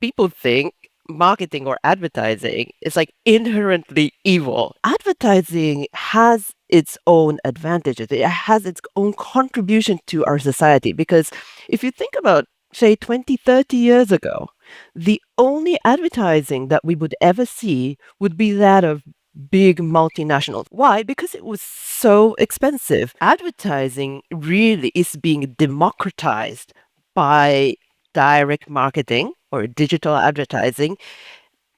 people think marketing or advertising is like inherently evil. Advertising has its own advantages. It has its own contribution to our society because if you think about, say, 20, 30 years ago, the only advertising that we would ever see would be that of big multinationals. Why? Because it was so expensive. Advertising really is being democratized by direct marketing or digital advertising,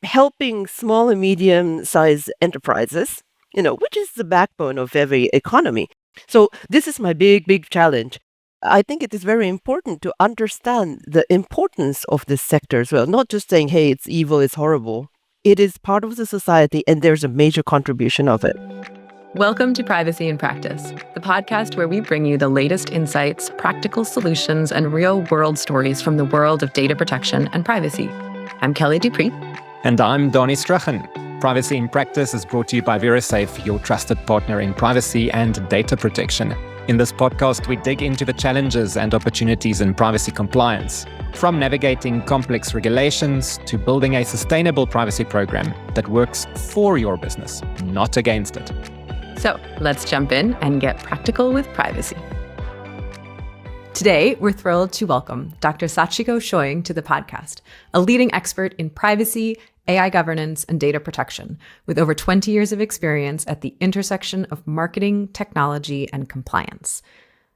helping small and medium-sized enterprises, which is the backbone of every economy. So this is my big challenge. I think it is very important to understand the importance of this sector as well, not just saying, hey, it's evil, it's horrible. It is part of the society, and there's a major contribution of it. Welcome to Privacy in Practice, the podcast where we bring you the latest insights, practical solutions, and real-world stories from the world of data protection and privacy. I'm Kellie Dupree. And I'm Danie Strachan. Privacy in Practice is brought to you by VeriSafe, your trusted partner in privacy and data protection. In this podcast, we dig into the challenges and opportunities in privacy compliance, from navigating complex regulations to building a sustainable privacy program that works for your business, not against it. So let's jump in and get practical with privacy. Today, we're thrilled to welcome Dr. Sachiko Scheuing to the podcast, a leading expert in privacy, AI governance, and data protection, with over 20 years of experience at the intersection of marketing, technology, and compliance.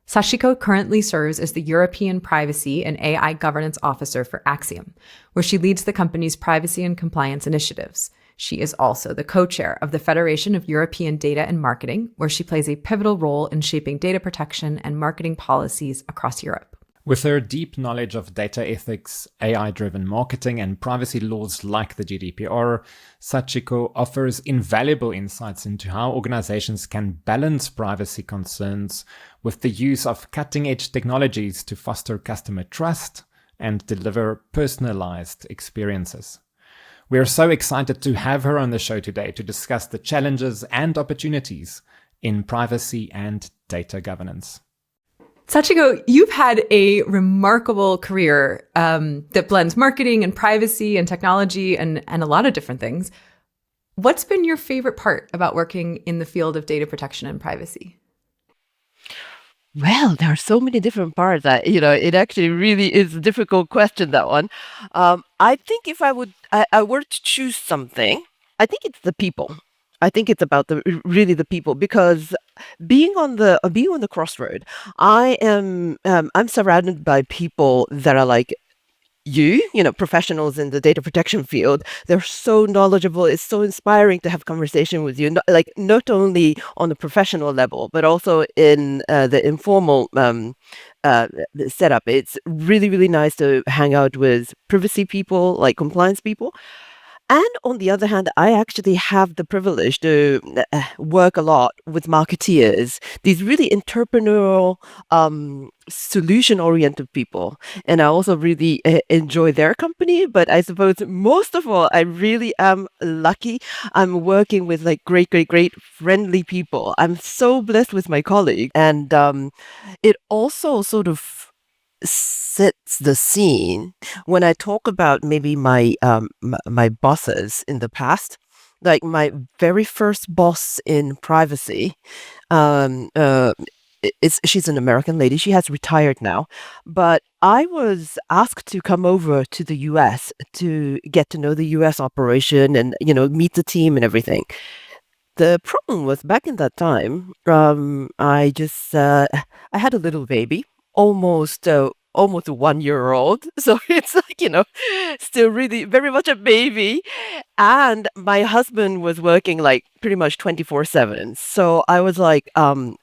Sachiko currently serves as the European Privacy and AI Governance Officer for Acxiom, where she leads the company's privacy and compliance initiatives. She is also the co-chair of the Federation of European Data and Marketing, where she plays a pivotal role in shaping data protection and marketing policies across Europe. With her deep knowledge of data ethics, AI-driven marketing, and privacy laws like the GDPR, Sachiko offers invaluable insights into how organizations can balance privacy concerns with the use of cutting-edge technologies to foster customer trust and deliver personalized experiences. We are so excited to have her on the show today to discuss the challenges and opportunities in privacy and data governance. Sachiko, you've had a remarkable career that blends marketing and privacy and technology and a lot of different things. What's been your favorite part about working in the field of data protection and privacy? Well, there are so many different parts that, it actually really is a difficult question, that one. I think if I were to choose something, I think it's the people. I think it's about really the people, because being on the crossroad, I'm surrounded by people that are like professionals in the data protection field. They're so knowledgeable. It's so inspiring to have conversation with you, not only on the professional level, but also in the informal setup. It's really, really nice to hang out with privacy people, like compliance people. And on the other hand, I actually have the privilege to work a lot with marketeers, these really entrepreneurial, solution-oriented people. And I also really enjoy their company. But I suppose most of all, I really am lucky. I'm working with like great friendly people. I'm so blessed with my colleagues. And it also sort of sets the scene when I talk about maybe my my bosses in the past. Like my very first boss in privacy, she's an American lady. She has retired now, but I was asked to come over to the US to get to know the US operation and meet the team and everything. The problem was back in that time, I just I had a little baby, almost a 1-year-old. So it's like, still really very much a baby. And my husband was working like pretty much 24/7. So I was like, I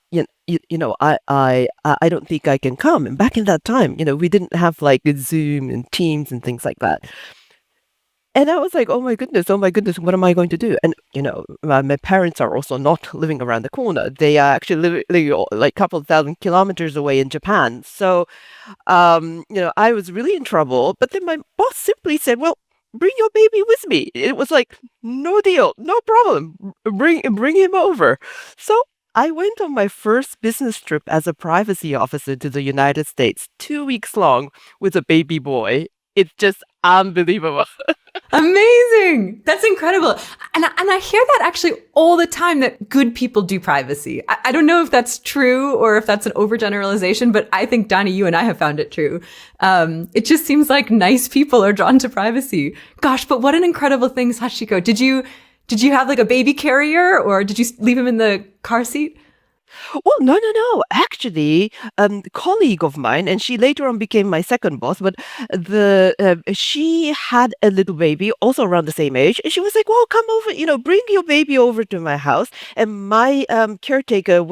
don't think I can come. And back in that time, we didn't have like Zoom and Teams and things like that. And I was like, oh my goodness, what am I going to do? And, my parents are also not living around the corner. They are actually living like a couple of thousand kilometers away in Japan. So, I was really in trouble. But then my boss simply said, well, bring your baby with me. It was like, no deal, no problem. Bring him over. So I went on my first business trip as a privacy officer to the United States, 2 weeks long, with a baby boy It's just unbelievable. Amazing. That's incredible. And I hear that actually all the time, that good people do privacy. I don't know if that's true or if that's an overgeneralization, but I think, Danie, you and I have found it true. It just seems like nice people are drawn to privacy. Gosh, but what an incredible thing, Sachiko. Did you have like a baby carrier, or did you leave him in the car seat? Well, no. Actually, a colleague of mine, and she later on became my second boss, but she had a little baby also around the same age. And she was like, well, come over, bring your baby over to my house. And my caretaker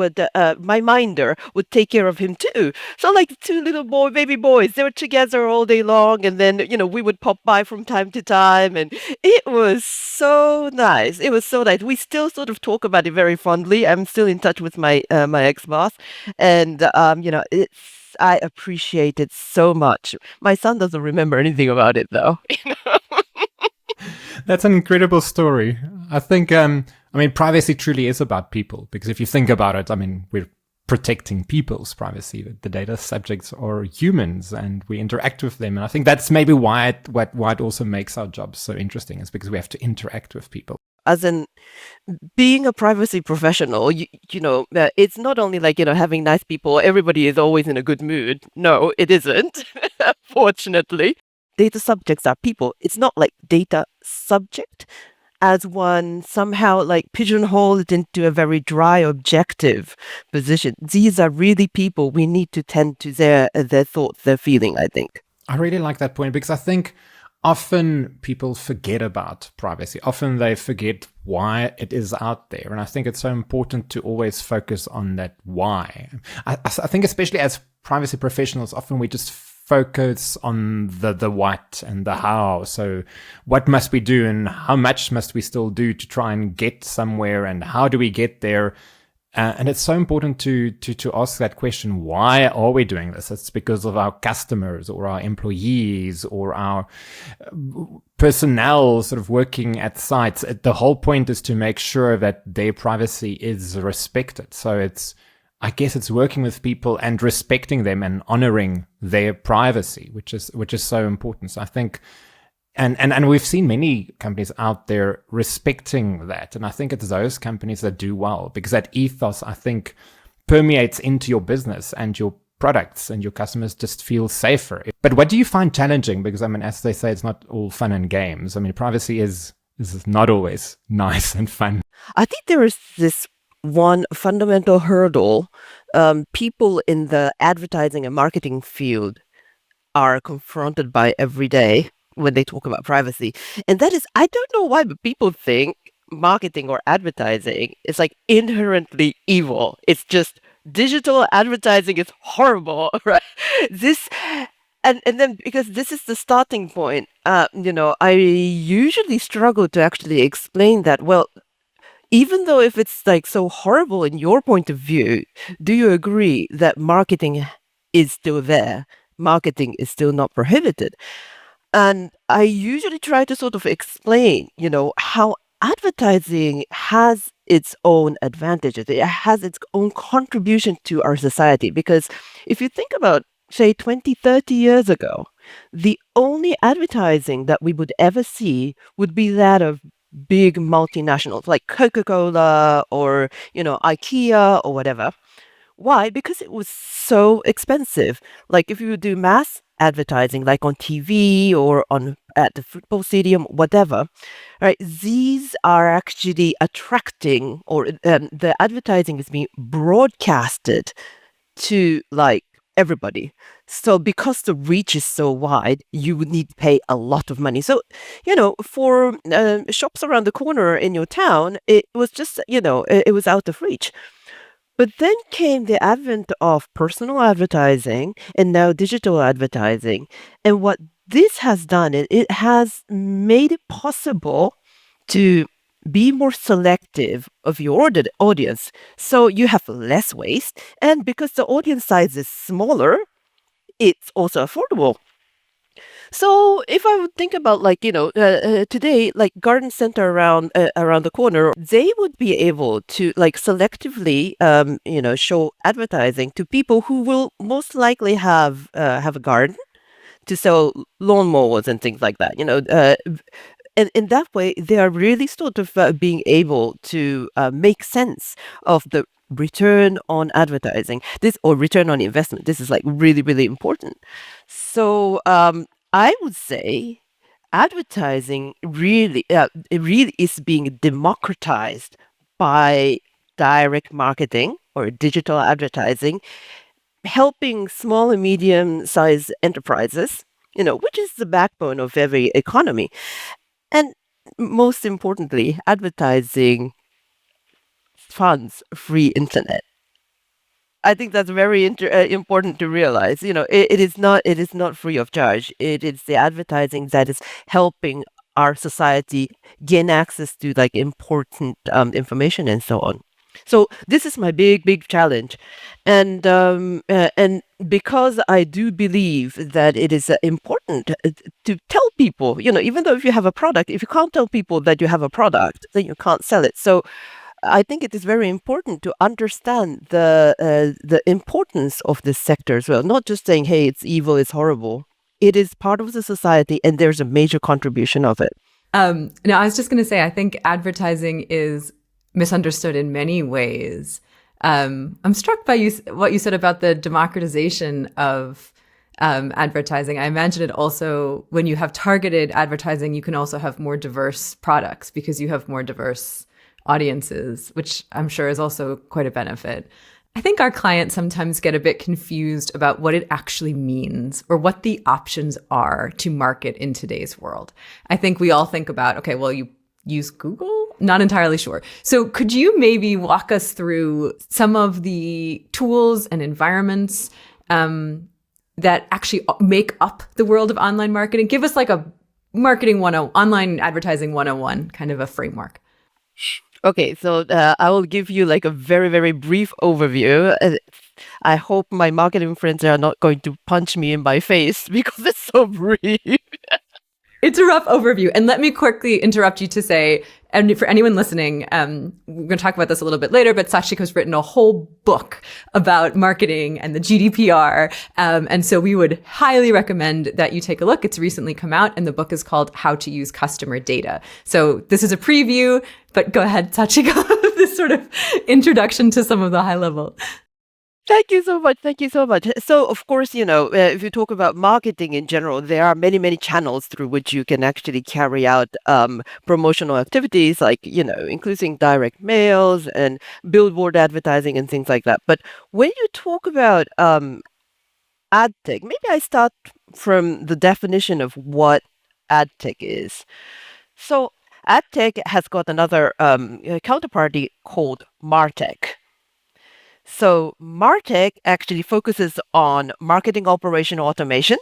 my minder would take care of him too. So like two little baby boys, they were together all day long. And then, we would pop by from time to time. And it was so nice. It was so nice. We still sort of talk about it very fondly. I'm still in touch with my ex-boss, and I appreciate it so much. My son doesn't remember anything about it though. That's an incredible story. I think, privacy truly is about people, because if you think about it, we're protecting people's privacy. The data subjects are humans and we interact with them. And I think that's maybe why it also makes our jobs so interesting, is because we have to interact with people. As in being a privacy professional, it's not only like, having nice people, everybody is always in a good mood. No, it isn't, fortunately. Data subjects are people. It's not like data subject as one somehow like pigeonholed into a very dry, objective position. These are really people. We need to tend to their thoughts, their feeling, I think. I really like that point, because I think often people forget about privacy. Often they forget why it is out there. And I think it's so important to always focus on that why. I think especially as privacy professionals, often we just focus on the what and the how. So what must we do and how much must we still do to try and get somewhere, and how do we get there? And it's so important to ask that question, why are we doing this? It's because of our customers or our employees or our personnel sort of working at sites. The whole point is to make sure that their privacy is respected. So I guess it's working with people and respecting them and honoring their privacy, which is so important. So I think, and we've seen many companies out there respecting that. And I think it's those companies that do well, because that ethos, I think, permeates into your business, and your products and your customers just feel safer. But what do you find challenging? Because, as they say, it's not all fun and games. Privacy is not always nice and fun. I think there is this one fundamental hurdle people in the advertising and marketing field are confronted by every day when they talk about privacy. And that is, I don't know why, but people think marketing or advertising is like inherently evil. It's just digital advertising is horrible, right? And then because this is the starting point, I usually struggle to actually explain that, well, even though if it's like so horrible in your point of view, do you agree that marketing is still there? Marketing is still not prohibited. And I usually try to sort of explain, how advertising has its own advantages. It has its own contribution to our society. Because if you think about, say, 20, 30 years ago, the only advertising that we would ever see would be that of big multinationals like Coca-Cola or, IKEA or whatever. Why? Because it was so expensive. Like if you would do mass advertising, like on TV or at the football stadium, whatever, right? These are actually attracting, or the advertising is being broadcasted to like everybody. So because the reach is so wide, you would need to pay a lot of money. So, for shops around the corner in your town, it was just, it was out of reach. But then came the advent of personal advertising and now digital advertising. And what this has done, it has made it possible to be more selective of your audience. So you have less waste. And because the audience size is smaller, it's also affordable. So if I would think about today, like garden center around the corner, they would be able to like selectively, show advertising to people who will most likely have a garden, to sell lawnmowers and things like that. And in that way, they are really sort of being able to make sense of the return on advertising, this or return on investment. This is like really, really important. So I would say advertising really, it really is being democratized by direct marketing or digital advertising, helping small and medium-sized enterprises, which is the backbone of every economy. And most importantly, advertising funds free internet. I think that's very important to realize. It is not free of charge. It is the advertising that is helping our society gain access to like important information and so on. So this is my big challenge, and because I do believe that it is important to tell people, even though if you have a product, if you can't tell people that you have a product, then you can't sell it. So I think it is very important to understand the importance of this sector as well. Not just saying, "Hey, it's evil, it's horrible." It is part of the society, and there's a major contribution of it. No, I was just going to say, I think advertising is misunderstood in many ways. I'm struck by what you said about the democratization of advertising. I imagine it also, when you have targeted advertising, you can also have more diverse products because you have more diverse audiences, which I'm sure is also quite a benefit. I think our clients sometimes get a bit confused about what it actually means or what the options are to market in today's world. I think we all think about, okay, well, you use Google? Not entirely sure. So could you maybe walk us through some of the tools and environments that actually make up the world of online marketing? Give us like a online advertising 101 kind of a framework. Okay, so I will give you like a very, very brief overview. I hope my marketing friends are not going to punch me in my face because it's so brief. It's a rough overview. And let me quickly interrupt you to say, and for anyone listening, we're going to talk about this a little bit later, but Sachiko's written a whole book about marketing and the GDPR. And so we would highly recommend that you take a look. It's recently come out, and the book is called How to Use Customer Data. So this is a preview, but go ahead, Sachiko, this sort of introduction to some of the high level. Thank you so much. Thank you so much. So, of course, if you talk about marketing in general, there are many, many channels through which you can actually carry out promotional activities, like, including direct mails and billboard advertising and things like that. But when you talk about AdTech, maybe I start from the definition of what AdTech is. So, AdTech has got another counterparty called MarTech. So MarTech actually focuses on marketing operation automation,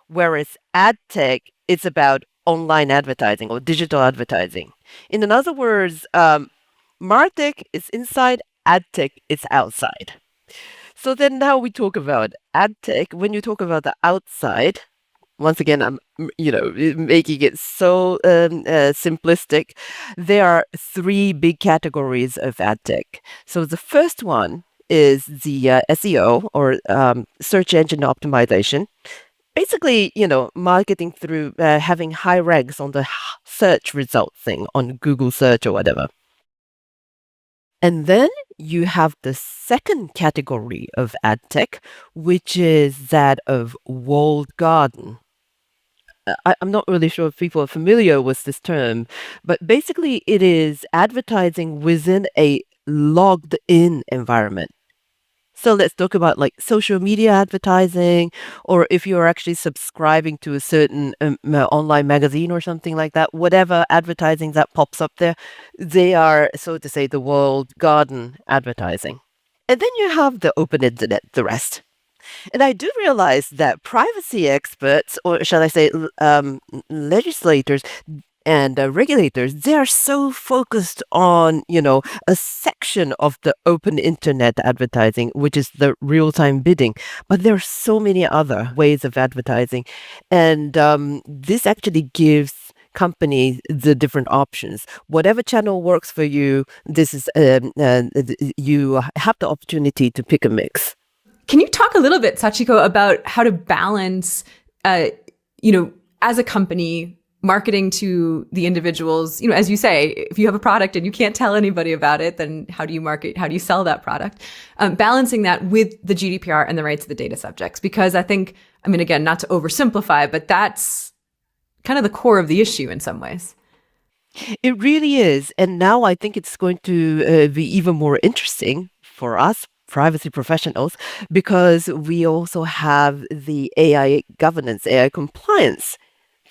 whereas AdTech is about online advertising or digital advertising. In other words, MarTech is inside, AdTech is outside. So then now we talk about AdTech. When you talk about the outside, once again, I'm, making it so simplistic. There are three big categories of ad tech. So the first one is the SEO or search engine optimization. Basically, marketing through having high ranks on the search result thing on Google search or whatever. And then you have the second category of ad tech, which is that of walled garden. I'm not really sure if people are familiar with this term, but basically it is advertising within a logged in environment. So let's talk about like social media advertising, or if you're actually subscribing to a certain online magazine or something like that, whatever advertising that pops up there, they are, so to say, the walled garden advertising. And then you have the open internet, the rest. And I do realize that privacy experts, or shall I say, legislators and regulators, they are so focused on, a section of the open internet advertising, which is the real-time bidding. But there are so many other ways of advertising. And this actually gives companies the different options. Whatever channel works for you, this is you have the opportunity to pick a mix. Can you talk a little bit, Sachiko, about how to balance as a company, marketing to the individuals, as you say, if you have a product and you can't tell anybody about it, then how do you market? How do you sell that product? Balancing that with the GDPR and the rights of the data subjects, because I think, again, not to oversimplify, but that's kind of the core of the issue in some ways. It really is. And now I think it's going to be even more interesting for us privacy professionals, because we also have the AI governance, AI compliance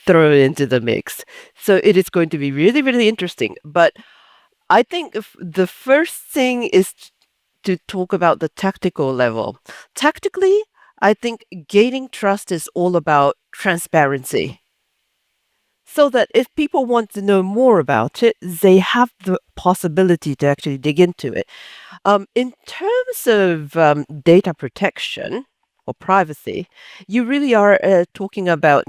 thrown into the mix. So it is going to be really, really interesting. But I think the first thing is to talk about the tactical level. Tactically, I think gaining trust is all about transparency. So that if people want to know more about it, they have the possibility to actually dig into it. In terms of data protection or privacy, you really are talking about,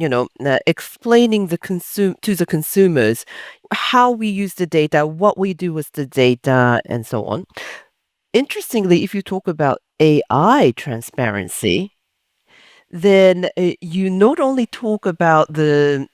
explaining to the consumers how we use the data, what we do with the data, and so on. Interestingly, if you talk about AI transparency, then you not only talk about the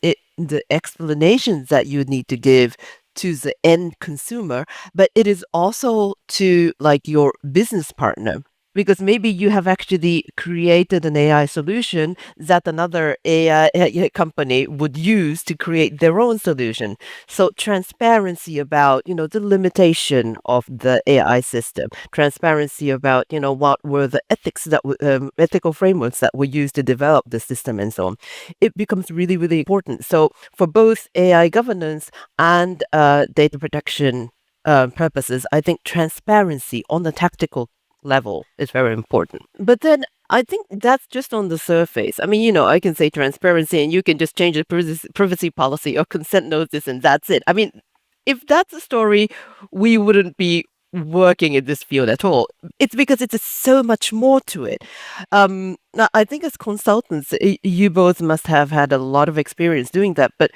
explanations that you need to give to the end consumer, but it is also to like your business partner. Because maybe you have actually created an AI solution that another AI company would use to create their own solution. So transparency about, the limitation of the AI system, transparency about, what were the ethical frameworks that were used to develop the system and so on. It becomes really, really important. So for both AI governance and data protection purposes, I think transparency on the tactical level is very important. But then I think that's just on the surface. I can say transparency and you can just change the privacy policy or consent notice and that's it. If that's the story, we wouldn't be working in this field at all. It's because it's so much more to it. Now, I think as consultants, you both must have had a lot of experience doing that, but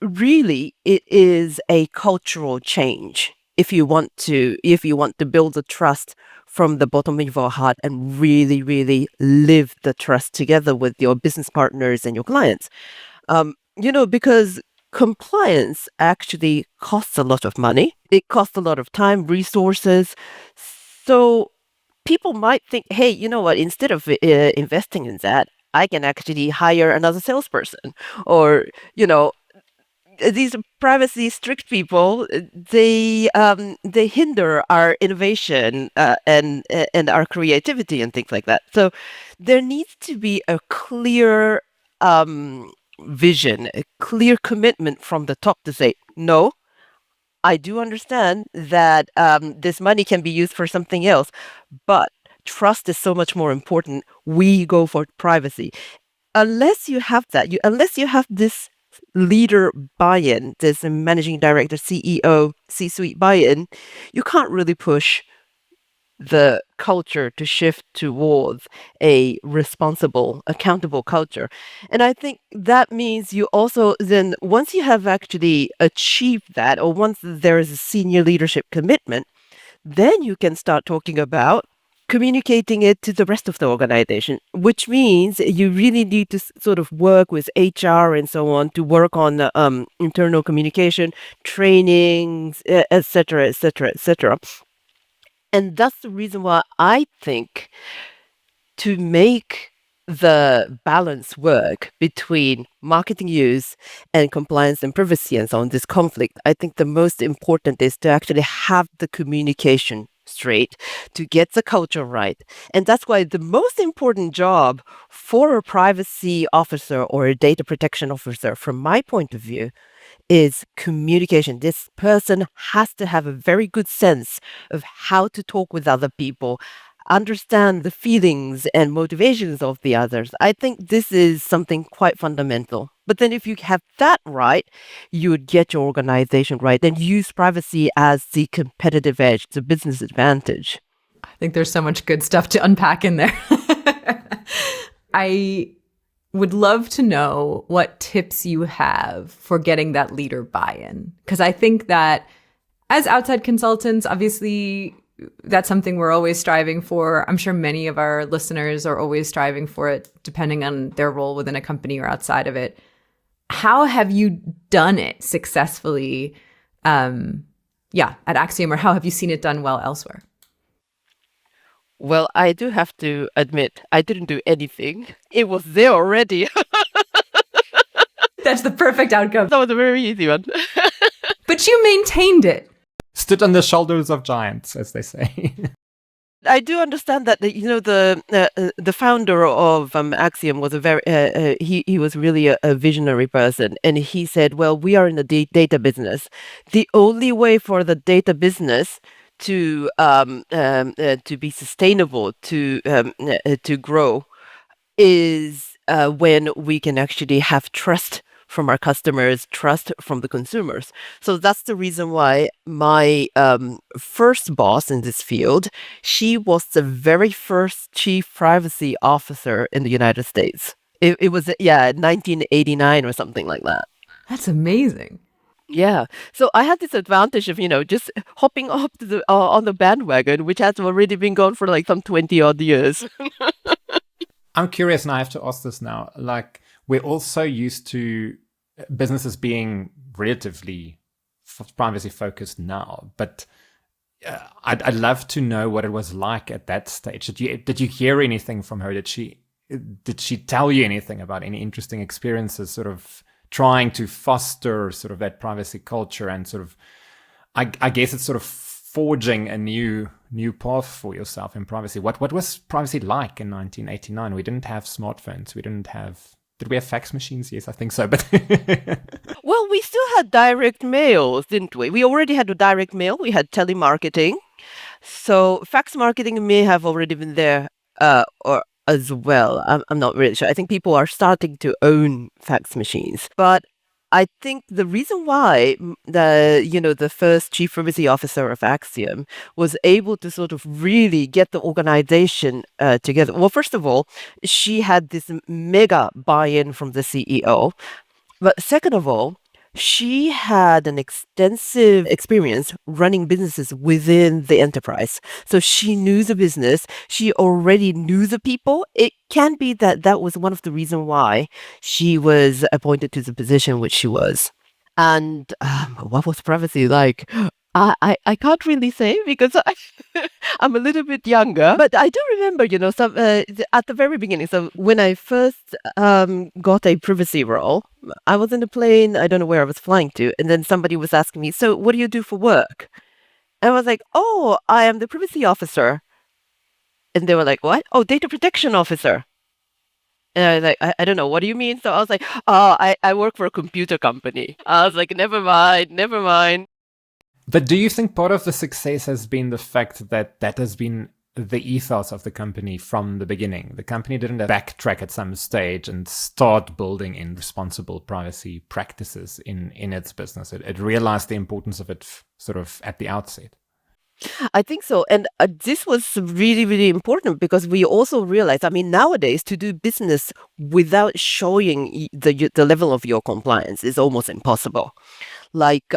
really it is a cultural change if you want to build the trust from the bottom of your heart and really, really live the trust together with your business partners and your clients. Because compliance actually costs a lot of money. It costs a lot of time, resources. So people might think, hey, you know what, instead of investing in that, I can actually hire another salesperson. Or, these privacy strict people, they hinder our innovation and our creativity and things like that. So there needs to be a clear vision, a clear commitment from the top to say, no, I do understand that this money can be used for something else, but trust is so much more important. We go for privacy. Unless you have that, unless you have this leader buy-in, this managing director, CEO, C-suite buy-in, you can't really push the culture to shift towards a responsible, accountable culture. And I think that means you also then, once you have actually achieved that, or once there is a senior leadership commitment, then you can start talking about communicating it to the rest of the organization, which means you really need to sort of work with HR and so on to work on internal communication, trainings, etc., etc., etc. And that's the reason why I think to make the balance work between marketing use and compliance and privacy and so on, this conflict, I think the most important is to actually have the communication straight, to get the culture right. And that's why the most important job for a privacy officer or a data protection officer, from my point of view, is communication. This person has to have a very good sense of how to talk with other people, understand the feelings and motivations of the others. I think this is something quite fundamental. But then if you have that right, you would get your organization right and use privacy as the competitive edge, the business advantage. I think there's so much good stuff to unpack in there. I would love to know what tips you have for getting that leader buy-in. Because I think that as outside consultants, obviously, that's something we're always striving for. I'm sure many of our listeners are always striving for it, depending on their role within a company or outside of it. How have you done it successfully, at Acxiom, or how have you seen it done well elsewhere? Well, I do have to admit, I didn't do anything. It was there already. That's the perfect outcome. That was a very easy one. But you maintained it. Stood on the shoulders of giants, as they say. I do understand that the founder of Acxiom was a very he was really a visionary person, and he said, "Well, we are in the data business. The only way for the data business to be sustainable, to grow, is when we can actually have trust from our customers, trust from the consumers." So that's the reason why my first boss in this field, she was the very first chief privacy officer in the United States. It was, 1989 or something like that. That's amazing. Yeah. So I had this advantage of, just hopping up to on the bandwagon, which has already been gone for like some 20 odd years. I'm curious, and I have to ask this now. Like, we're also used to businesses being relatively privacy focused now, but I'd love to know what it was like at that stage. Did you hear anything from her? Did she tell you anything about any interesting experiences, sort of trying to foster sort of that privacy culture and sort of, I guess it's sort of forging a new path for yourself in privacy? What was privacy like in 1989? We didn't have smartphones. Did we have fax machines? Yes, I think so. But well, we still had direct mails, didn't we? We already had a direct mail. We had telemarketing. So fax marketing may have already been there or as well. I'm not really sure. I think people are starting to own fax machines. But I think the reason why the first chief privacy officer of Acxiom was able to sort of really get the organization together. Well, first of all, she had this mega buy-in from the CEO. But second of all, she had an extensive experience running businesses within the enterprise. So she knew the business. She already knew the people. It can be that was one of the reasons why she was appointed to the position which she was. And what was privacy like? I can't really say because I'm a little bit younger, but I do remember, some at the very beginning. So when I first got a privacy role, I was in a plane. I don't know where I was flying to, and then somebody was asking me, "So what do you do for work?" And I was like, "Oh, I am the privacy officer." And they were like, "What?" "Oh, data protection officer." And I was like, I don't know, what do you mean? So I was like, "Oh, I work for a computer company." I was like, never mind, never mind. But do you think part of the success has been the fact that has been the ethos of the company from the beginning? The company didn't backtrack at some stage and start building in responsible privacy practices in its business. It realized the importance of it sort of at the outset. I think so. And this was really, really important because we also realized, I mean, nowadays to do business without showing the level of your compliance is almost impossible. Like,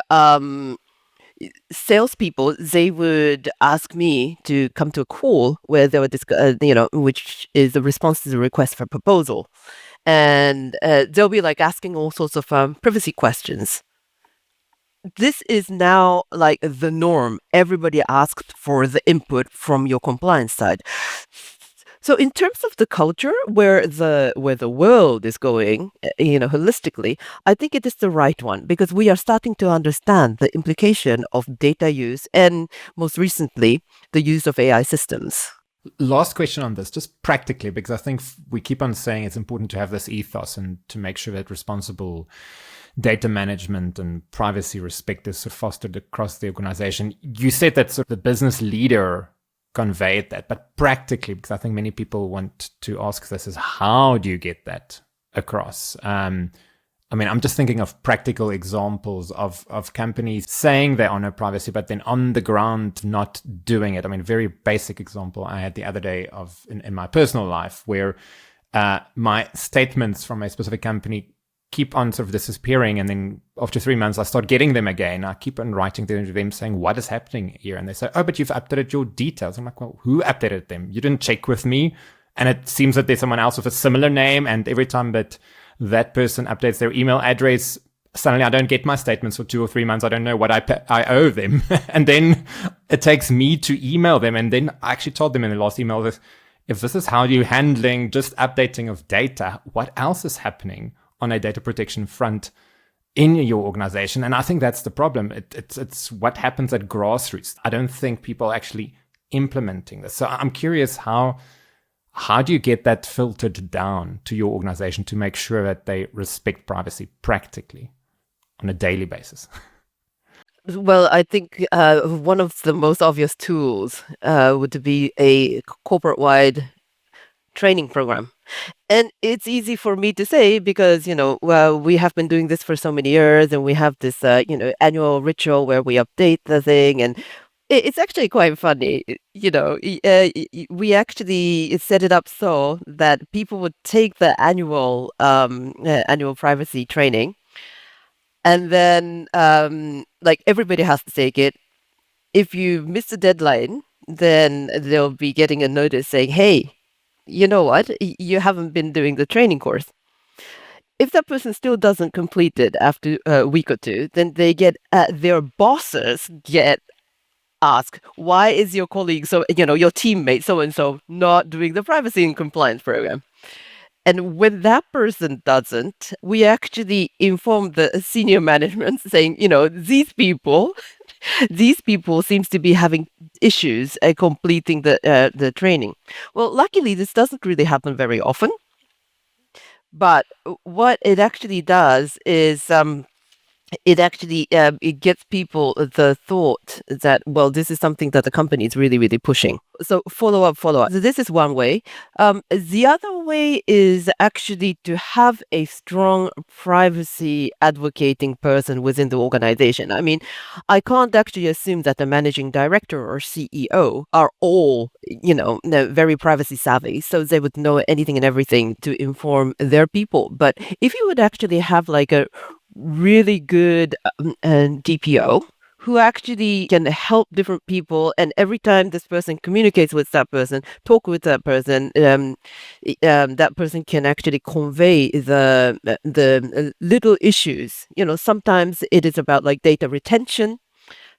salespeople, they would ask me to come to a call where they would discuss, which is a response to the request for proposal. And they'll be like asking all sorts of privacy questions. This is now like the norm. Everybody asked for the input from your compliance side. So in terms of the culture where the world is going, holistically, I think it is the right one because we are starting to understand the implication of data use and most recently the use of AI systems. Last question on this, just practically, because I think we keep on saying it's important to have this ethos and to make sure that responsible data management and privacy respect is fostered across the organization. You said that sort of the business leader conveyed that, but practically, because I think many people want to ask this, is how do you get that across? I'm just thinking of practical examples of companies saying they honor privacy, but then on the ground not doing it. I mean, very basic example I had the other day in my personal life where my statements from a specific company keep on sort of disappearing. And then after 3 months, I start getting them again. I keep on writing to them saying, what is happening here? And they say, oh, but you've updated your details. I'm like, well, who updated them? You didn't check with me. And it seems that there's someone else with a similar name. And every time that person updates their email address, suddenly I don't get my statements for 2 or 3 months. I don't know what I owe them. And then it takes me to email them. And then I actually told them in the last email that if this is how you're handling just updating of data, what else is happening on a data protection front in your organization? And I think that's the problem. It's what happens at grassroots. I don't think people are actually implementing this. So I'm curious, how do you get that filtered down to your organization to make sure that they respect privacy practically on a daily basis? Well, I think one of the most obvious tools would be a corporate-wide training program. And it's easy for me to say because, well, we have been doing this for so many years and we have this, annual ritual where we update the thing. And it's actually quite funny. We actually set it up so that people would take the annual privacy training. And then, everybody has to take it. If you miss the deadline, then they'll be getting a notice saying, hey, you know what? You haven't been doing the training course. If that person still doesn't complete it after a week or two, then they get, their bosses get asked, why is your colleague, your teammate so-and-so not doing the privacy and compliance program? And when that person doesn't, we actually inform the senior management saying, these people seems to be having issues completing the training. Well, luckily, this doesn't really happen very often. But what it actually does is it gets people the thought that, well, this is something that the company is really, really pushing. So follow up. So this is one way. The other way is actually to have a strong privacy advocating person within the organization. I mean, I can't actually assume that the managing director or CEO are all, very privacy savvy. So they would know anything and everything to inform their people. But if you would actually have like a really good DPO who actually can help different people, and every time this person communicates with that person, talk with that person, that person can actually convey the little issues. Sometimes it is about like data retention.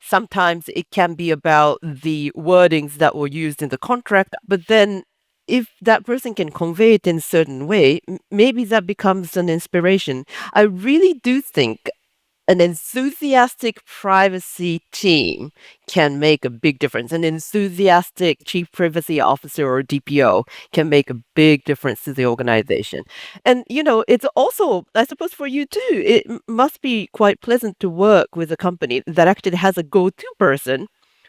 Sometimes it can be about the wordings that were used in the contract. But then if that person can convey it in a certain way, maybe that becomes an inspiration. I really do think an enthusiastic privacy team can make a big difference. An enthusiastic chief privacy officer or DPO can make a big difference to the organization. And, it's also, I suppose for you too, it must be quite pleasant to work with a company that actually has a go-to person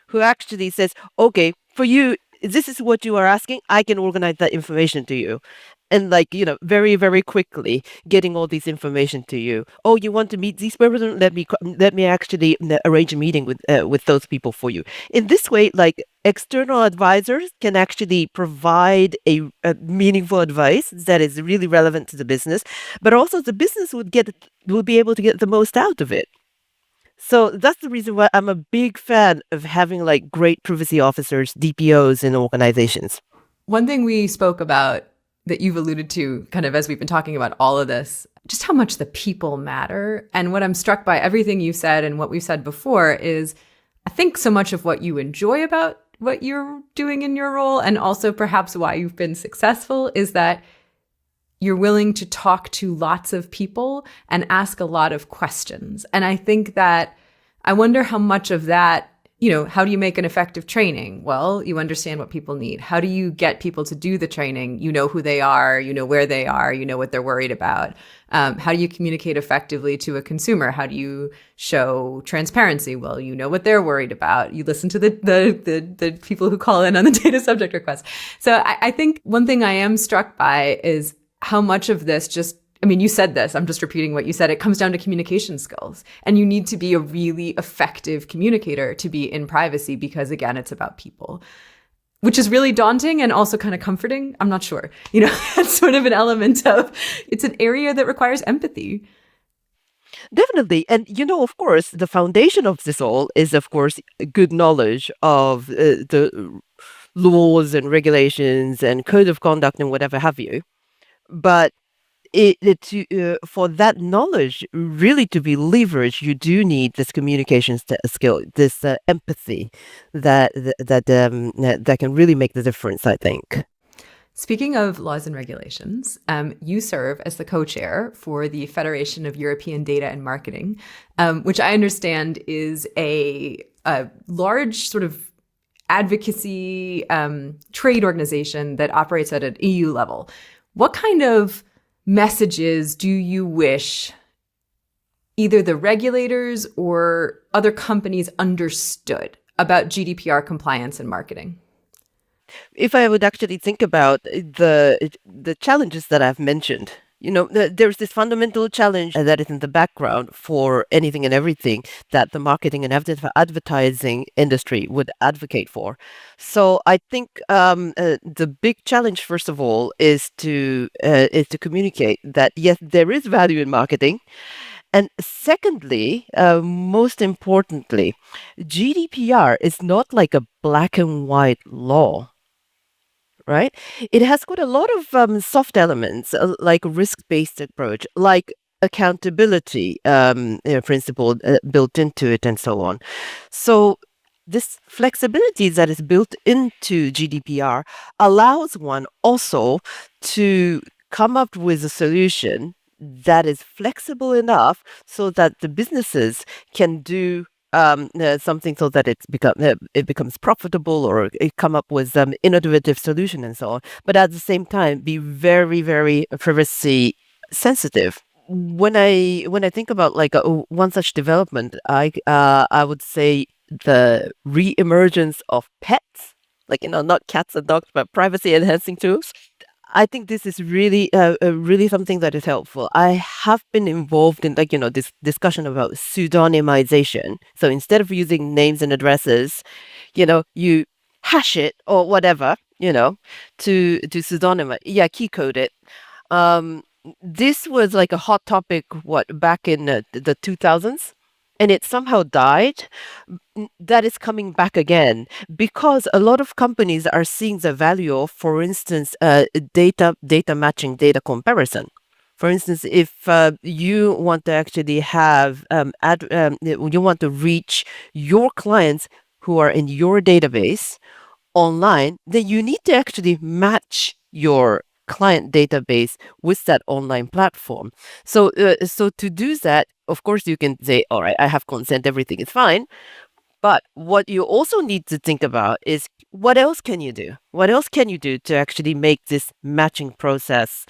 who actually says, okay, for you, this is what you are asking, I can organize that information to you. And very, very quickly getting all this information to you. Oh, you want to meet these people? Let me actually arrange a meeting with those people for you. In this way, external advisors can actually provide a meaningful advice that is really relevant to the business, but also the business will be able to get the most out of it. So that's the reason why I'm a big fan of having great privacy officers, DPOs in organizations. One thing we spoke about that you've alluded to kind of as we've been talking about all of this, just how much the people matter. And what I'm struck by everything you said and what we've said before is I think so much of what you enjoy about what you're doing in your role, and also perhaps why you've been successful, is that you're willing to talk to lots of people and ask a lot of questions. And I think that I wonder how much of that, how do you make an effective training? Well, you understand what people need. How do you get people to do the training? You know who they are, you know where they are, you know what they're worried about. How do you communicate effectively to a consumer? How do you show transparency? Well, you know what they're worried about. You listen to the people who call in on the data subject request. So I think one thing I am struck by is how much of this you said this, I'm just repeating what you said. It comes down to communication skills. And you need to be a really effective communicator to be in privacy because, again, it's about people. which is really daunting and also kind of comforting. I'm not sure. That's sort of an element of, it's an area that requires empathy. Definitely. And, of course, the foundation of this all is, of course, good knowledge of the laws and regulations and code of conduct and whatever have you. But for that knowledge really to be leveraged, you do need this communication skill, this empathy that can really make the difference, I think. Speaking of laws and regulations, you serve as the co-chair for the Federation of European Data and Marketing, which I understand is a large sort of advocacy trade organization that operates at an EU level. What kind of messages do you wish either the regulators or other companies understood about GDPR compliance and marketing? If I would actually think about the challenges that I've mentioned, there's this fundamental challenge that is in the background for anything and everything that the marketing and advertising industry would advocate for. So I think the big challenge, first of all, is to communicate that yes, there is value in marketing. And secondly, most importantly, GDPR is not like a black and white law. Right? It has got a lot of soft elements, like risk-based approach, like accountability principle built into it, and so on. So this flexibility that is built into GDPR allows one also to come up with a solution that is flexible enough so that the businesses can do something so that it becomes profitable, or it come up with innovative solution and so on. But at the same time, be very, very privacy sensitive. When I think about like one such development, I would say the re-emergence of pets, like not cats and dogs, but privacy enhancing tools. I think this is really, really something that is helpful. I have been involved in this discussion about pseudonymization. So instead of using names and addresses, you hash it or whatever, to pseudonymize. Yeah, key code it. This was like a hot topic, back in the 2000s? And it somehow died. That is coming back again because a lot of companies are seeing the value of, for instance, data matching, data comparison. For instance, if you want to actually have you want to reach your clients who are in your database online, then you need to actually match your client database with that online platform. So to do that, of course, you can say, all right, I have consent, everything is fine. But what you also need to think about is what else can you do? What else can you do to actually make this matching process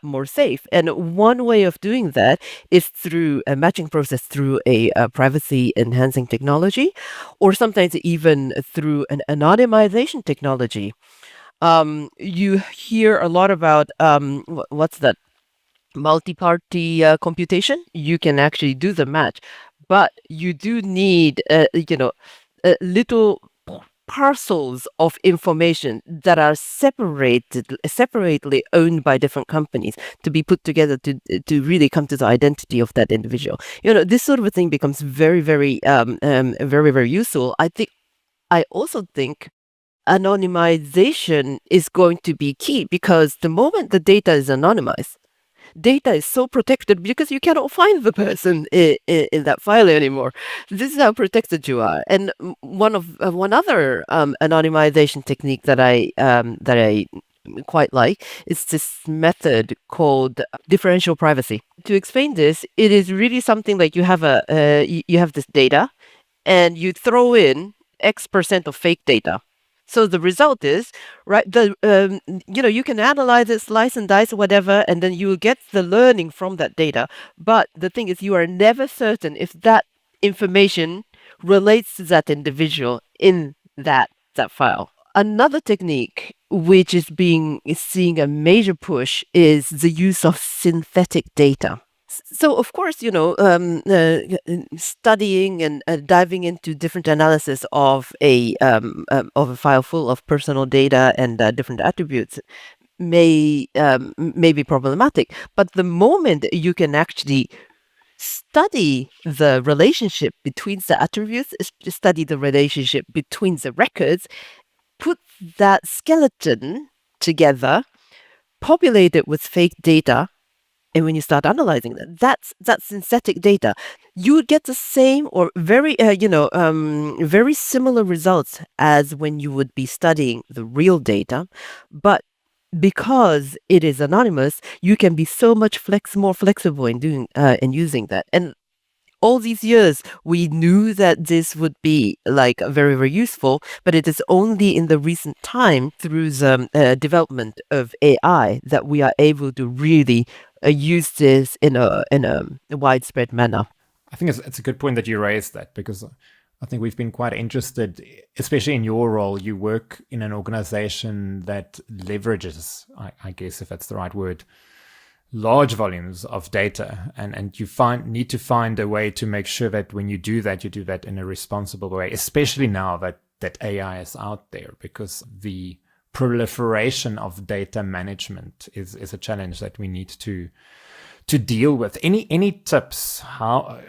more safe? And one way of doing that is through a matching process through a privacy enhancing technology, or sometimes even through an anonymization technology. You hear a lot about what's that? Multi-party computation. You can actually do the match, but you do need little parcels of information that are separately owned by different companies to be put together to really come to the identity of that individual. This sort of a thing becomes very, very, very, very useful. I also think anonymization is going to be key, because the moment the data is anonymized, data is so protected because you cannot find the person in that file anymore. This is how protected you are. And one other anonymization technique that I quite like is this method called differential privacy. To explain this, it is really something like you have you have this data, and you throw in X% of fake data. So the result is, right, you can analyze it, slice and dice, whatever, and then you will get the learning from that data. But the thing is, you are never certain if that information relates to that individual in that file. Another technique which is seeing a major push is the use of synthetic data. So, of course, studying and diving into different analysis of a file full of personal data and different attributes may be problematic. But the moment you can actually study the relationship between the attributes, study the relationship between the records, put that skeleton together, populate it with fake data, and when you start analyzing that, that's synthetic data. You would get the same or very similar results as when you would be studying the real data, but because it is anonymous, you can be so much more flexible in doing in using that. And all these years, we knew that this would be like very, very useful, but it is only in the recent time through the development of AI that we are able to really use this in a widespread manner. I think it's a good point that you raised that, because I think we've been quite interested, especially in your role. You work in an organization that leverages, I guess if that's the right word, large volumes of data, and you need to find a way to make sure that when you do that in a responsible way, especially now that AI is out there, because the proliferation of data management is a challenge that we need to deal with. Any tips how,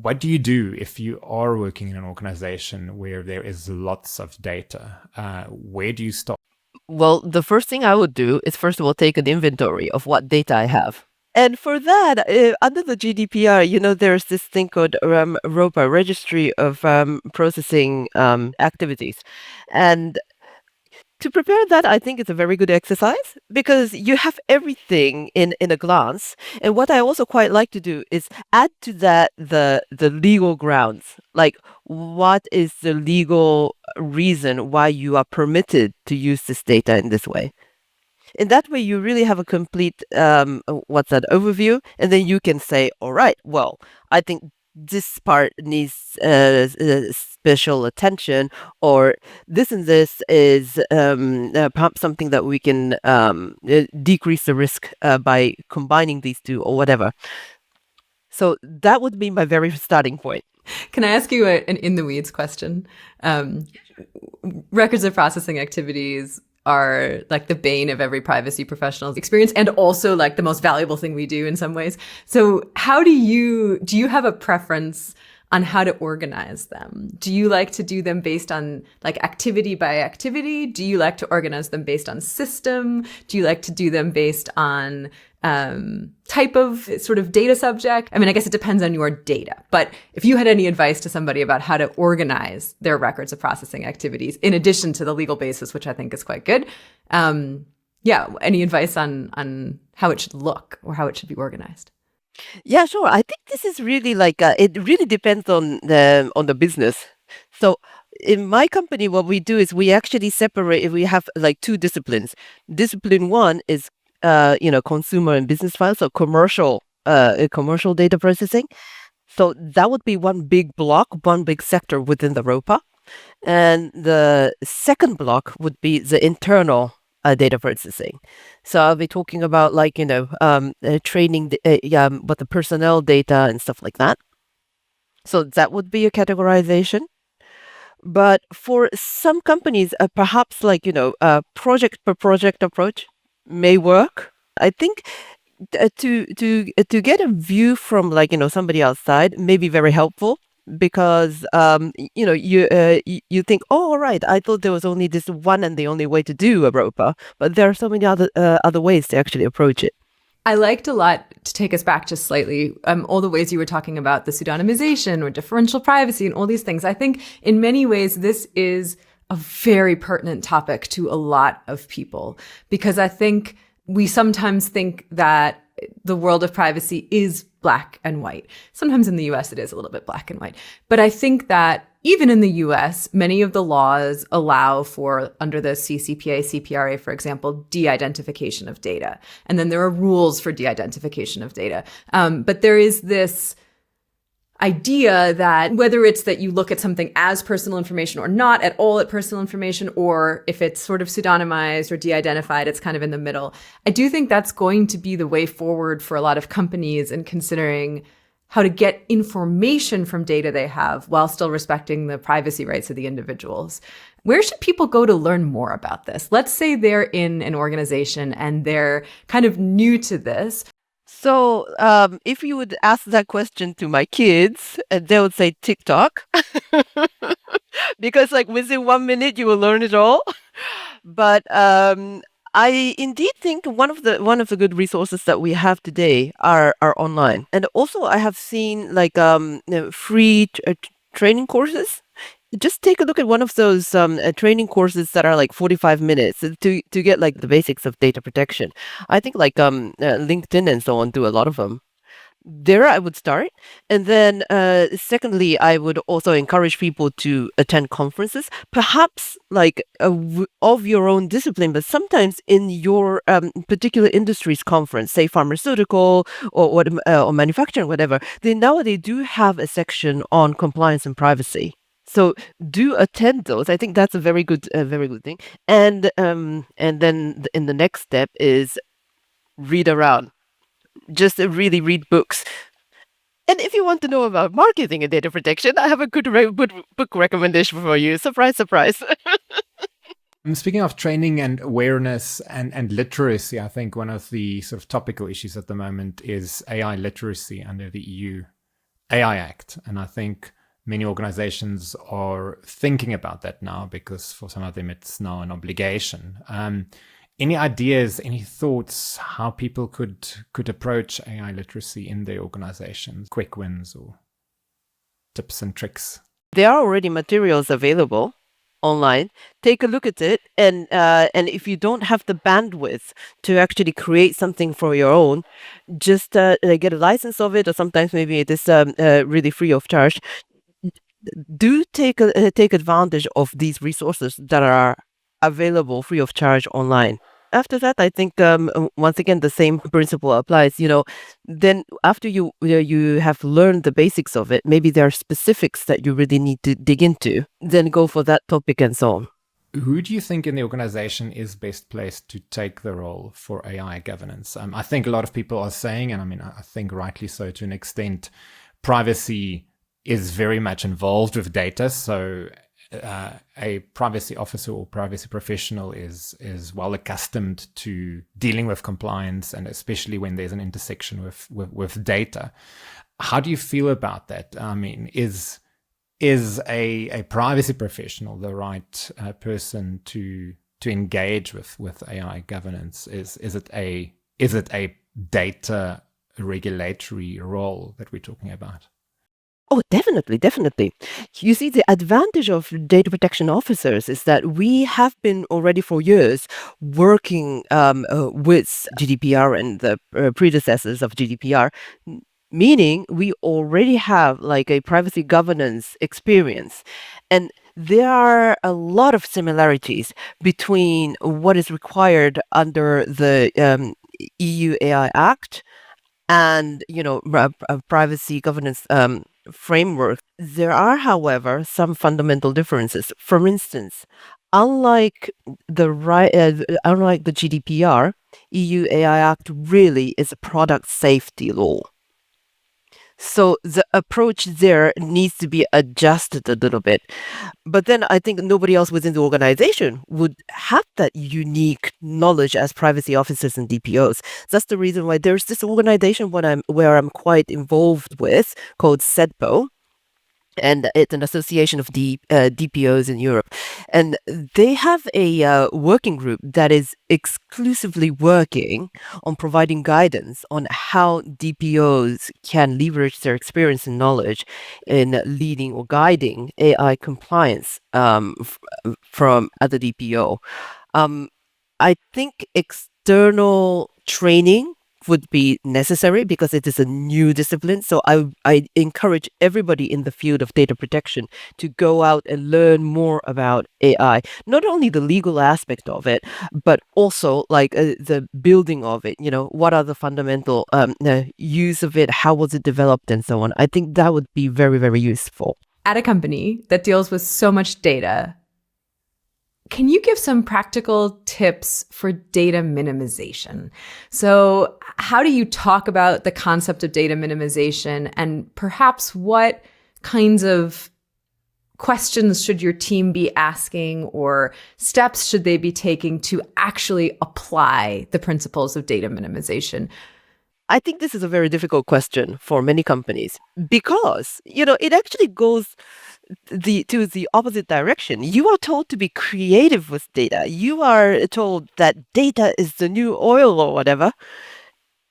what do you do if you are working in an organization where there is lots of data? Where do you start? Well, the first thing I would do is, first of all, take an inventory of what data I have. And for that, under the GDPR, there's this thing called ROPA, Registry of Processing Activities. And to prepare that, I think it's a very good exercise because you have everything in a glance. And what I also quite like to do is add to that the legal grounds. Like, what is the legal reason why you are permitted to use this data in this way? In that way, you really have a complete overview, and then you can say, all right, well, I think this part needs special attention, or this and this is perhaps something that we can decrease the risk by combining these two or whatever. So that would be my very starting point. Can I ask you an in the weeds question? Records of processing activities are like the bane of every privacy professional's experience, and also like the most valuable thing we do in some ways. So how do you have a preference on how to organize them? Do you like to do them based on like activity by activity? Do you like to organize them based on system? Do you like to do them based on type of sort of data subject? I mean, I guess it depends on your data, but if you had any advice to somebody about how to organize their records of processing activities, in addition to the legal basis, which I think is quite good, any advice on how it should look or how it should be organized? Yeah, sure. I think this is really like it really depends on the business. So in my company, what we do is we actually separate. We have like two disciplines. Discipline one is consumer and business files, so commercial data processing. So that would be one big block, one big sector within the ROPA. And the second block would be the internal data processing. So I'll be talking about like, training, but the personnel data and stuff like that. So that would be a categorization. But for some companies, perhaps like, project per project approach may work. I think to get a view from like, somebody outside may be very helpful because, you think, oh, all right, I thought there was only this one and the only way to do a ROPA, but there are so many other ways to actually approach it. I liked a lot, to take us back just slightly, all the ways you were talking about the pseudonymization or differential privacy and all these things. I think in many ways, this is a very pertinent topic to a lot of people, because I think we sometimes think that the world of privacy is black and white. Sometimes in the US, it is a little bit black and white. But I think that even in the US, many of the laws allow for, under the CCPA, CPRA, for example, de-identification of data. And then there are rules for de-identification of data. But there is this, idea that whether it's that you look at something as personal information or not at all at personal information, or if it's sort of pseudonymized or de-identified, it's kind of in the middle. I do think that's going to be the way forward for a lot of companies in considering how to get information from data they have while still respecting the privacy rights of the individuals. Where should people go to learn more about this? Let's say they're in an organization and they're kind of new to this. So if you would ask that question to my kids, they would say TikTok. Because like within 1 minute you will learn it all. But I indeed think one of the good resources that we have today are online. And also I have seen like free training courses. Just take a look at one of those training courses that are like 45 minutes to get like the basics of data protection. I think like LinkedIn and so on do a lot of them. There I would start. And then secondly, I would also encourage people to attend conferences, perhaps like of your own discipline, but sometimes in your particular industry's conference, say pharmaceutical or manufacturing, whatever. Now they do have a section on compliance and privacy. So do attend those. I think that's a very good thing. And then in the next step is read around. Just really read books. And if you want to know about marketing and data protection, I have a good book recommendation for you. Surprise, surprise. Speaking of training and awareness and literacy, I think one of the sort of topical issues at the moment is AI literacy under the EU AI Act. And I think many organizations are thinking about that now because for some of them it's now an obligation. Any ideas, any thoughts how people could approach AI literacy in their organizations? Quick wins or tips and tricks? There are already materials available online. Take a look at it, and if you don't have the bandwidth to actually create something for your own, just get a license of it, or sometimes maybe it is really free of charge. Do take advantage of these resources that are available free of charge online. After that, I think once again the same principle applies. Then after you have learned the basics of it, maybe there are specifics that you really need to dig into. Then go for that topic and so on. Who do you think in the organization is best placed to take the role for AI governance? I think a lot of people are saying, and I mean, I think rightly so to an extent, privacy is very much involved with data. So a privacy officer or privacy professional is well accustomed to dealing with compliance, and especially when there's an intersection with data. How do you feel about that? I mean, is a privacy professional the right person to engage with AI governance? Is it a data regulatory role that we're talking about? Oh, definitely. You see, the advantage of data protection officers is that we have been already for years working with GDPR and the predecessors of GDPR, meaning we already have like a privacy governance experience. And there are a lot of similarities between what is required under the EU AI Act and privacy governance framework. There are, however, some fundamental differences. For instance, unlike the GDPR, EU AI Act really is a product safety law. So the approach there needs to be adjusted a little bit. But then I think nobody else within the organization would have that unique knowledge as privacy officers and DPOs. That's the reason why there's this organization where I'm quite involved with called SEDPO. And it's an association of DPOs in Europe. And they have a working group that is exclusively working on providing guidance on how DPOs can leverage their experience and knowledge in leading or guiding AI compliance from other DPO. I think external training would be necessary because it is a new discipline. So I encourage everybody in the field of data protection to go out and learn more about AI, not only the legal aspect of it, but also like the building of it. What are the fundamental use of it? How was it developed and so on? I think that would be very, very useful. At a company that deals with so much data, can you give some practical tips for data minimization? So how do you talk about the concept of data minimization, and perhaps what kinds of questions should your team be asking, or steps should they be taking to actually apply the principles of data minimization? I think this is a very difficult question for many companies because, it actually goes to the opposite direction. You are told to be creative with data. You are told that data is the new oil or whatever.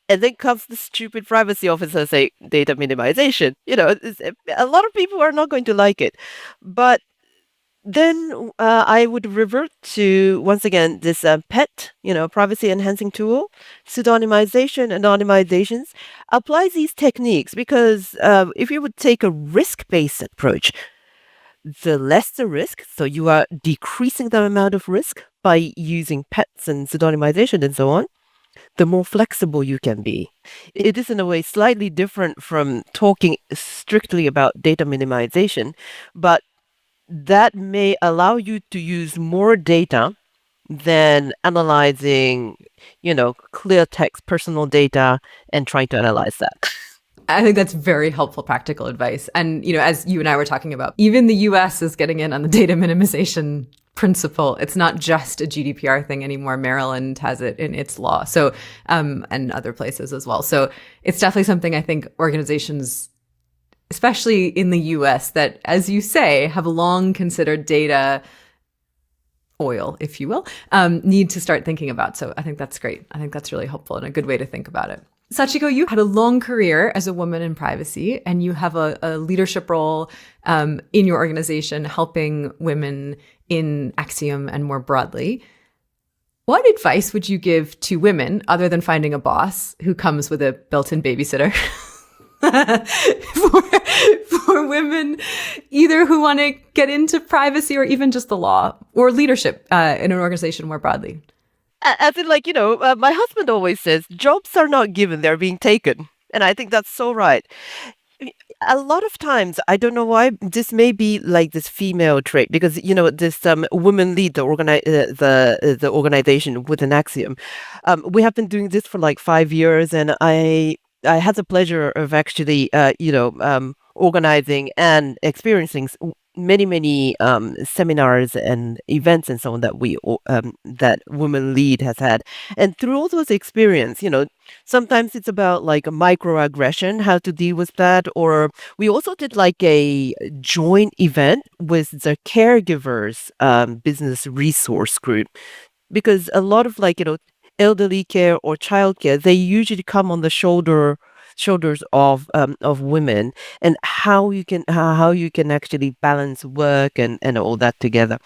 And then comes the stupid privacy officer say data minimization. A lot of people are not going to like it. But then I would revert to, once again, this PET, privacy enhancing tool, pseudonymization, anonymizations, applies these techniques because if you would take a risk-based approach, the less the risk, so you are decreasing the amount of risk by using PETs and pseudonymization and so on, the more flexible you can be. It is in a way slightly different from talking strictly about data minimization, but that may allow you to use more data than analyzing, clear text, personal data, and trying to analyze that. I think that's very helpful practical advice. And, as you and I were talking about, even the US is getting in on the data minimization principle. It's not just a GDPR thing anymore. Maryland has it in its law. So, and other places as well. So it's definitely something I think organizations, especially in the US, that, as you say, have long considered data oil, if you will, need to start thinking about. So I think that's great. I think that's really helpful and a good way to think about it. Sachiko, you had a long career as a woman in privacy, and you have a leadership role in your organization helping women in Acxiom and more broadly. What advice would you give to women, other than finding a boss who comes with a built-in babysitter, for women either who want to get into privacy or even just the law or leadership in an organization more broadly? As in, my husband always says, jobs are not given, they're being taken. And I think that's so right. A lot of times, I don't know why, this may be like this female trait, because, this women lead the organization within Acxiom. We have been doing this for like 5 years, and I had the pleasure of actually, organizing and experiencing many seminars and events and so on that that Women Lead has had. And through all those experience, sometimes it's about like a microaggression, how to deal with that. Or we also did like a joint event with the caregivers business resource group, because a lot of elderly care or childcare, they usually come on the shoulders of women, and how you can actually balance work and all that together.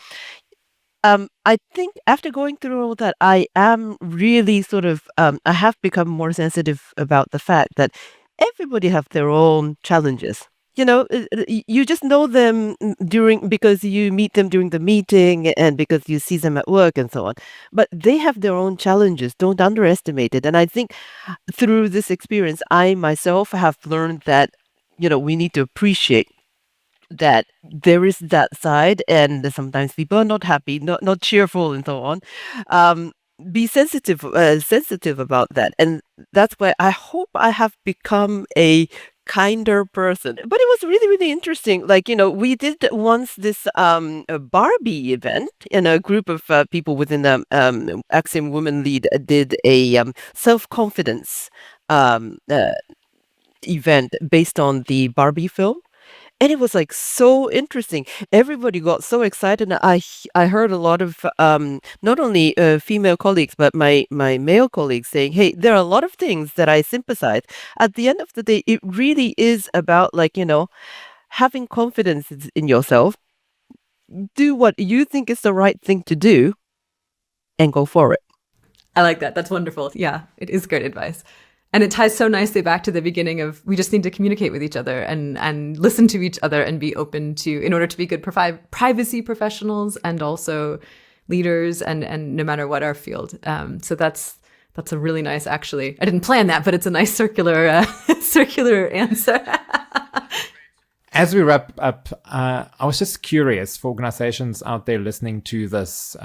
I think after going through all that, I am really sort of I have become more sensitive about the fact that everybody have their own challenges. You just know them because you meet them during the meeting and because you see them at work and so on. But they have their own challenges. Don't underestimate it. And I think through this experience, I myself have learned that, we need to appreciate that there is that side, and sometimes people are not happy, not cheerful, and so on. Be sensitive about that, and that's why I hope I have become a kinder person. But it was really, really interesting. We did once this a Barbie event, and a group of people within the Acxiom Women Lead did a self-confidence event based on the Barbie film. And it was so interesting. Everybody got so excited. And I heard a lot of not only female colleagues, but my male colleagues saying, "Hey, there are a lot of things that I sympathize." At the end of the day, it really is about having confidence in yourself. Do what you think is the right thing to do, and go for it. I like that. That's wonderful. Yeah, it is great advice. And it ties so nicely back to the beginning of we just need to communicate with each other and listen to each other and be open to, in order to be good privacy professionals and also leaders and no matter what our field. So that's a really nice, actually, I didn't plan that, but it's a nice circular answer. As we wrap up, I was just curious for organizations out there listening to this,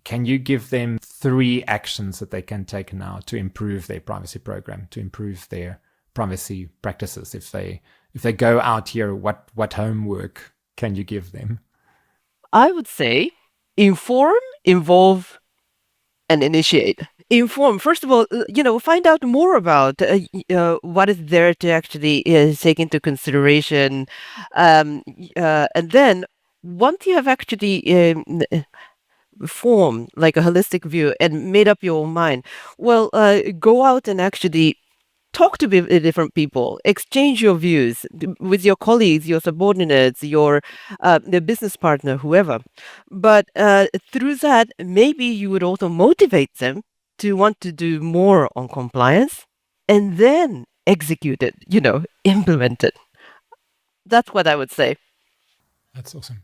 can you give them 3 actions that they can take now to improve their privacy program, to improve their privacy practices? If they go out here, what homework can you give them? I would say inform, involve, and initiate. Inform, first of all, find out more about what is there to actually take into consideration. And then once you have actually formed like a holistic view and made up your own mind, well, go out and actually talk to different people, exchange your views with your colleagues, your subordinates, your the business partner, whoever. But through that, maybe you would also motivate them to want to do more on compliance and then execute it, implement it. That's what I would say. That's awesome.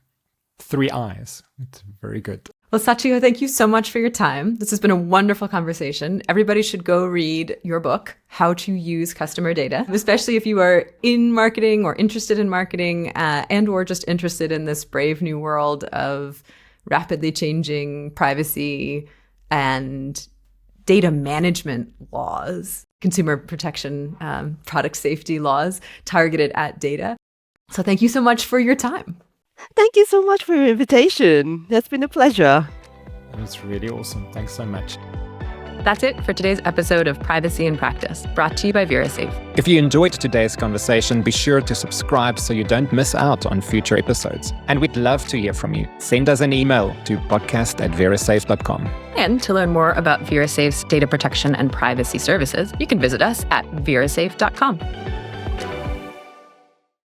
3 eyes. It's very good. Well, Sachiko, thank you so much for your time. This has been a wonderful conversation. Everybody should go read your book, How to Use Customer Data, especially if you are in marketing or interested in marketing and or just interested in this brave new world of rapidly changing privacy and data management laws, consumer protection, product safety laws targeted at data. So thank you so much for your time. Thank you so much for your invitation. That's been a pleasure. That was really awesome. Thanks so much. That's it for today's episode of Privacy in Practice, brought to you by VeraSafe. If you enjoyed today's conversation, be sure to subscribe so you don't miss out on future episodes. And we'd love to hear from you. Send us an email to podcast@verasafe.com. And to learn more about VeraSafe's data protection and privacy services, you can visit us at verasafe.com.